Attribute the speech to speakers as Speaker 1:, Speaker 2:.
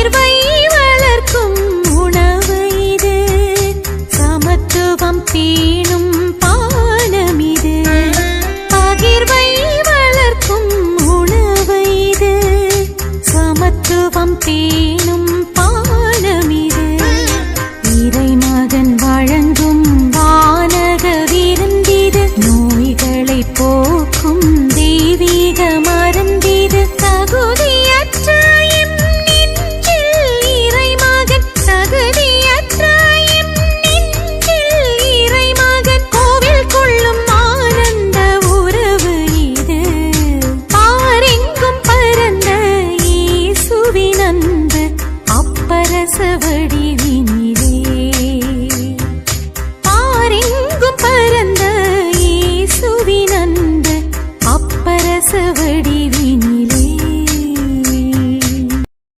Speaker 1: பகிர்வை வளர்க்கும் உணவு இது, சமத்துவம் பேணும் பானம் இது. பகிர்வை வளர்க்கும் உணவு இது, சமத்துவம் பேணும் பானம் இது. இறைமகன் வழங்கும் வானக விருந்திது, நோய்களை போக்கும் தெய்வீக மருந்திது. தகுதியற்ற எம் நெஞ்சில் இறைமகன், தகுதியற்ற எம் நெஞ்சில் இறைமகன் கோவில் கொள்ளும் ஆனந்த உறவு இது. பாரெங்கும் பரந்த இயேசுவின் அன்பு அப்பரச வடி